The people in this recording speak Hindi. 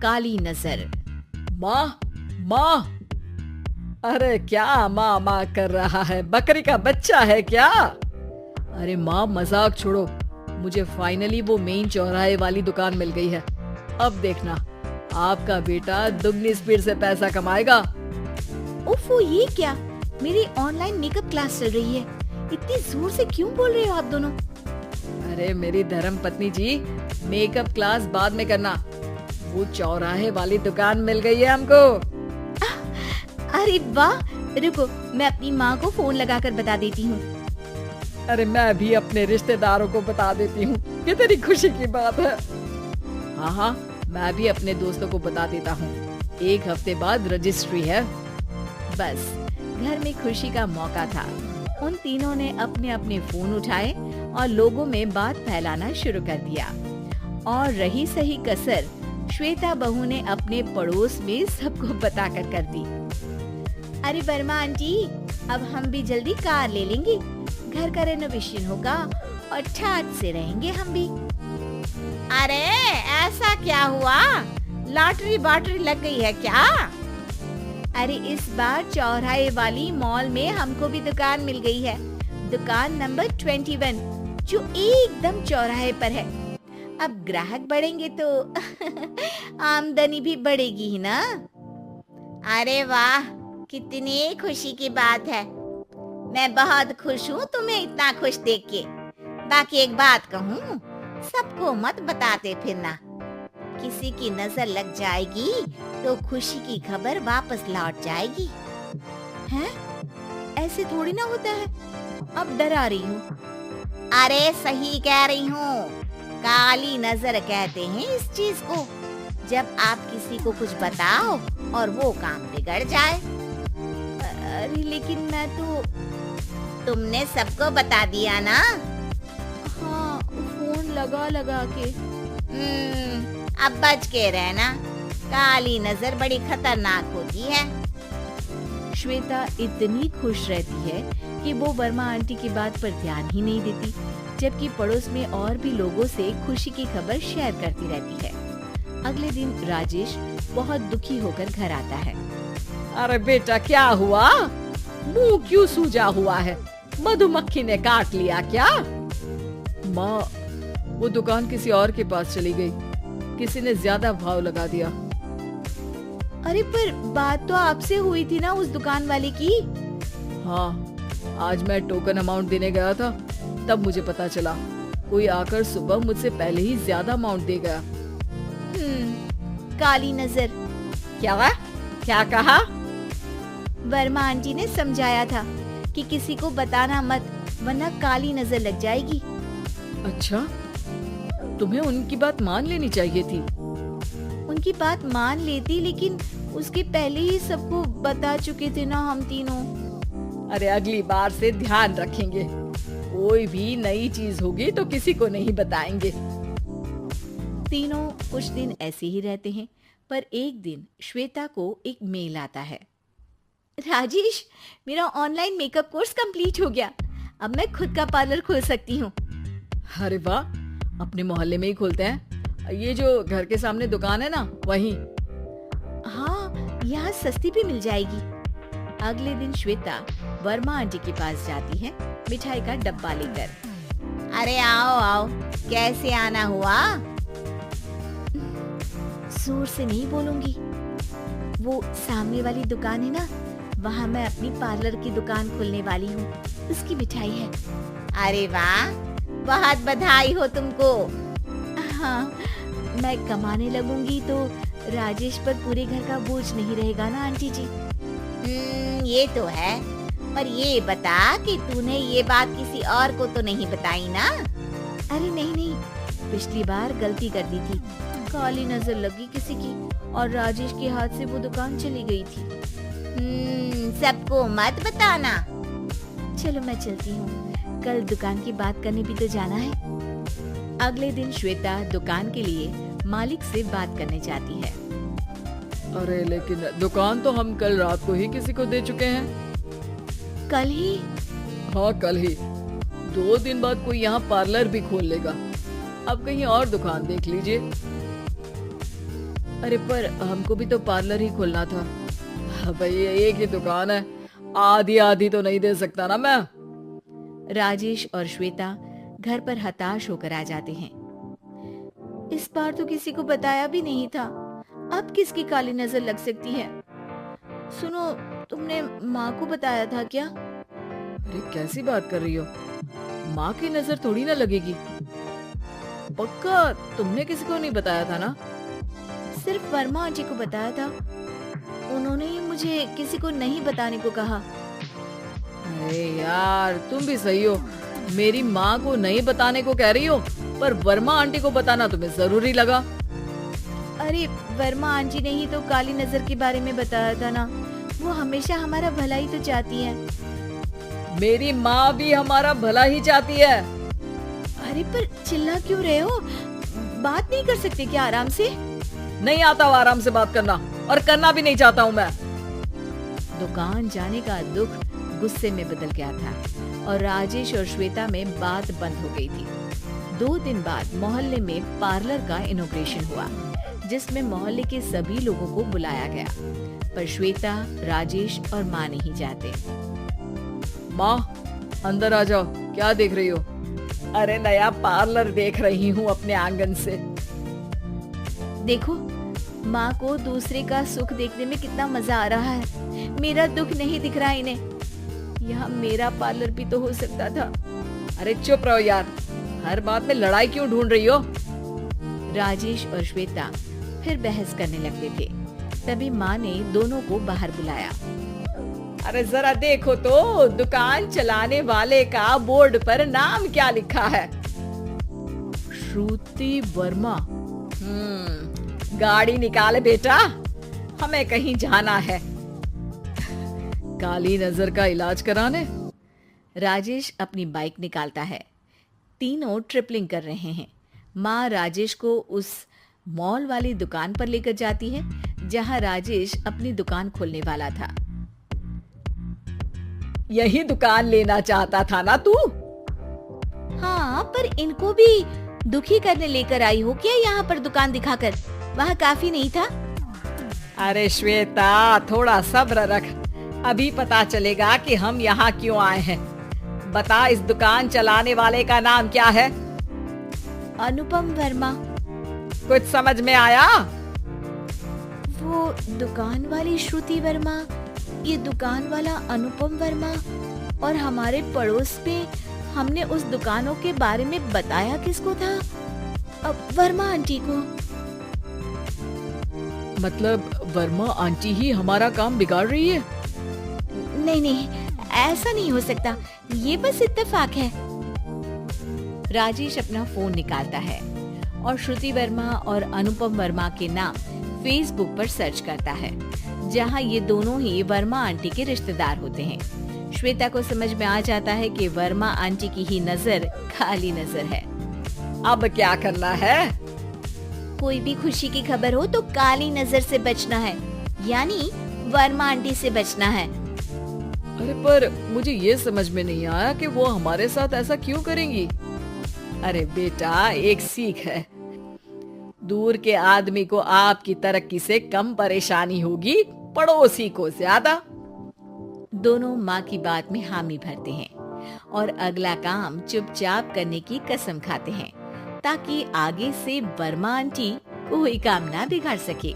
काली नजर। माँ माँ, अरे क्या माँ माँ कर रहा है? बकरी का बच्चा है क्या? अरे माँ मजाक छोड़ो, मुझे फाइनली वो मेन चौराहे वाली दुकान मिल गई है। अब देखना, आपका बेटा दुगनी स्पीड से पैसा कमाएगा। उफ़, ये क्या? मेरी ऑनलाइन मेकअप क्लास चल रही है। इतनी जोर से क्यों बोल रहे हो आप दोनों? अरे मेरी धर्म पत्नी जी, मेकअप क्लास बाद में करना, वो चौराहे वाली दुकान मिल गई है हमको। अरे वाह, रुको मैं अपनी माँ को फोन लगाकर बता देती हूँ। अरे मैं भी अपने रिश्तेदारों को बता देती हूँ, कितनी खुशी की बात है। हाँ हाँ, मैं भी अपने दोस्तों को बता देता हूँ, 1 हफ्ते बाद रजिस्ट्री है। बस घर में खुशी का मौका था। उन तीनों ने अपने अपने फोन उठाए और लोगों में बात फैलाना शुरू कर दिया। और रही सही कसर श्वेता बहू ने अपने पड़ोस में सबको बताकर कर दी। अरे वर्मा आंटी, अब हम भी जल्दी कार ले लेंगे, घर का रेनोवेशन होगा और ठाट से रहेंगे हम भी। अरे ऐसा क्या हुआ? लॉटरी बाटरी लग गई है क्या? अरे इस बार चौराहे वाली मॉल में हमको भी दुकान मिल गई है, दुकान नंबर 21, जो एकदम चौराहे पर है। अब ग्राहक बढ़ेंगे तो आमदनी भी बढ़ेगी ही ना। अरे वाह, कितनी खुशी की बात है। मैं बहुत खुश हूँ तुम्हें इतना खुश देख के। बाकी एक बात कहूँ, सबको मत बताते फिरना, किसी की नजर लग जाएगी तो खुशी की खबर वापस लौट जाएगी। हैं? ऐसे थोड़ी ना होता है। अब डरा रही हूँ। अरे सही कह रही हूँ, काली नजर कहते हैं इस चीज को, जब आप किसी को कुछ बताओ और वो काम बिगड़ जाए। अरे लेकिन मैं तो... तुमने सबको बता दिया ना? हाँ, फोन लगा लगा के। अब बच के रहना, काली नजर बड़ी खतरनाक होती है। श्वेता इतनी खुश रहती है कि वो वर्मा आंटी की बात पर ध्यान ही नहीं देती, जबकि पड़ोस में और भी लोगों से खुशी की खबर शेयर करती रहती है। अगले दिन राजेश बहुत दुखी होकर घर आता है। अरे बेटा क्या हुआ? मुंह क्यों सूजा हुआ है? मधुमक्खी ने काट लिया क्या? माँ, वो दुकान किसी और के पास चली गई, किसी ने ज्यादा भाव लगा दिया। अरे पर बात तो आपसे हुई थी ना उस दुकान वाले की? हाँ, आज मैं टोकन अमाउंट देने गया था, तब मुझे पता चला कोई आकर सुबह मुझसे पहले ही ज्यादा अमाउंट दे गया। काली नजर। क्या कहा? वर्मा आंटी ने समझाया था कि किसी को बताना मत, वरना काली नजर लग जाएगी। अच्छा, तुम्हें उनकी बात मान लेनी चाहिए थी। उनकी बात मान लेती, लेकिन उसके पहले ही सबको बता चुके थे ना हम तीनों। अरे अगली बार से ध्यान रखेंगे, कोई भी नई चीज होगी तो किसी को नहीं बताएंगे। तीनों कुछ दिन ऐसे ही रहते हैं, पर एक दिन श्वेता को एक मेल आता है। राजेश, मेरा ऑनलाइन मेकअप कोर्स कंप्लीट हो गया, अब मैं खुद का पार्लर खोल सकती हूँ। अरे वाह, अपने मोहल्ले में ही खोलते हैं? ये जो घर के सामने दुकान है ना, वहीं? हाँ, यहाँ सस्ती भी मिल जाएगी। अगले दिन श्वेता वर्मा आंटी के पास जाती है मिठाई का डब्बा लेकर। अरे आओ आओ, कैसे आना हुआ? जोर से नहीं बोलूंगी। वो सामने वाली दुकान है ना, वहाँ मैं अपनी पार्लर की दुकान खोलने वाली हूँ, उसकी मिठाई है। अरे वाह, बहुत बधाई हो तुमको। हाँ, मैं कमाने लगूंगी तो राजेश पर पूरे घर का बोझ नहीं रहेगा ना आंटी जी। ये तो है, पर ये बता कि तूने ये बात किसी और को तो नहीं बताई ना? अरे नहीं नहीं, पिछली बार गलती कर दी थी, काली नजर लगी किसी की और राजेश के हाथ से वो दुकान चली गई थी। सबको मत बताना। चलो मैं चलती हूँ, कल दुकान की बात करने भी तो जाना है। अगले दिन श्वेता दुकान के लिए मालिक से बात करने जाती है। अरे लेकिन दुकान तो हम कल रात को ही किसी को दे चुके हैं। कल ही? हाँ कल ही। 2 दिन बाद कोई यहाँ पार्लर भी खोल लेगा। अब कहीं और दुकान देख लीजिए। अरे पर हमको भी तो पार्लर ही खोलना था। भाई एक ही दुकान है, आधी आधी तो नहीं दे सकता ना मैं। राजेश और श्वेता घर पर हताश होकर आ जाते हैं। इस बार तो किसी को बताया भी नहीं था, अब किसकी काली नजर लग सकती है। सुनो, तुमने माँ को बताया था क्या? अरे कैसी बात कर रही हो, माँ की नजर थोड़ी ना लगेगी। पक्का तुमने किसी को नहीं बताया था ना? सिर्फ वर्मा आंटी को बताया था, उन्होंने ही मुझे किसी को नहीं बताने को कहा। अरे यार तुम भी सही हो, मेरी माँ को नहीं बताने को कह रही हो, पर वर्मा आंटी को बताना तुम्हें जरूरी लगा। अरे वर्मा आंटी ने ही तो काली नजर के बारे में बताया था ना, वो हमेशा हमारा भला ही तो चाहती है। मेरी माँ भी हमारा भला ही चाहती है। अरे पर चिल्ला क्यों रहे हो, बात नहीं कर सकते क्या आराम से? नहीं आता वो आराम से बात करना, और करना भी नहीं चाहता हूँ मैं। दुकान जाने का दुख गुस्से में बदल गया था और राजेश और श्वेता में बात बंद हो गई थी। 2 दिन बाद मोहल्ले में पार्लर का इनॉग्रेशन हुआ, जिसमें मोहल्ले के सभी लोगों को बुलाया गया, पर श्वेता, राजेश और माँ नहीं जाते। माँ अंदर आ जाओ, क्या देख रही हो? अरे नया पार्लर देख रही हूँ अपने आंगन से। देखो, माँ को दूसरे का सुख देखने में कितना मजा आ रहा है, मेरा दुख नहीं दिख रहा इन्हें। यहाँ मेरा पार्लर भी तो हो सकता था। अरे चुप रहो यार, हर बात में लड़ाई क्यों ढूंढ रही हो? राजेश और श्वेता फिर बहस करने लगते थे। तभी माँ ने दोनों को बाहर बुलाया। अरे जरा देखो तो, दुकान चलाने वाले का बोर्ड पर नाम क्या लिखा है? श्रुति वर्मा। गाड़ी निकाले बेटा, हमें कहीं जाना है। काली नजर का इलाज कराने। राजेश अपनी बाइक निकालता है। तीनों ट्रिपलिंग कर रहे हैं। माँ राजेश को उस मॉल वाली दुकान पर लेकर जाती है जहाँ राजेश अपनी दुकान खोलने वाला था। यही दुकान लेना चाहता था ना तू? हाँ, पर इनको भी दुखी करने लेकर आई हो क्या यहाँ पर दुकान दिखाकर? वहाँ काफी नहीं था? अरे श्वेता थोड़ा सब्र रख, अभी पता चलेगा कि हम यहाँ क्यों आए हैं। बता, इस दुकान चलाने वाले का नाम क्या है? अनुपम वर्मा। कुछ समझ में आया? वो दुकान वाली श्रुति वर्मा, ये दुकान वाला अनुपम वर्मा, और हमारे पड़ोस में हमने उस दुकानों के बारे में बताया किसको था? अब वर्मा आंटी को। मतलब वर्मा आंटी ही हमारा काम बिगाड़ रही है? नहीं नहीं, ऐसा नहीं हो सकता, ये बस इत्तेफाक है। राजेश अपना फोन निकालता है और श्रुति वर्मा और अनुपम वर्मा के नाम फेसबुक पर सर्च करता है, जहां ये दोनों ही वर्मा आंटी के रिश्तेदार होते हैं। श्वेता को समझ में आ जाता है कि वर्मा आंटी की ही नजर काली नजर है। अब क्या करना है? कोई भी खुशी की खबर हो तो काली नजर से बचना है, यानी वर्मा आंटी से बचना है। अरे पर मुझे ये समझ में नहीं आया कि वो हमारे साथ ऐसा क्यों करेंगी। अरे बेटा, एक सीख है, दूर के आदमी को आपकी तरक्की से कम परेशानी होगी, पड़ोसी को ज्यादा। दोनों माँ की बात में हामी भरते हैं और अगला काम चुपचाप करने की कसम खाते हैं, ताकि आगे से वर्मा आंटी कोई काम ना बिगाड़ सके।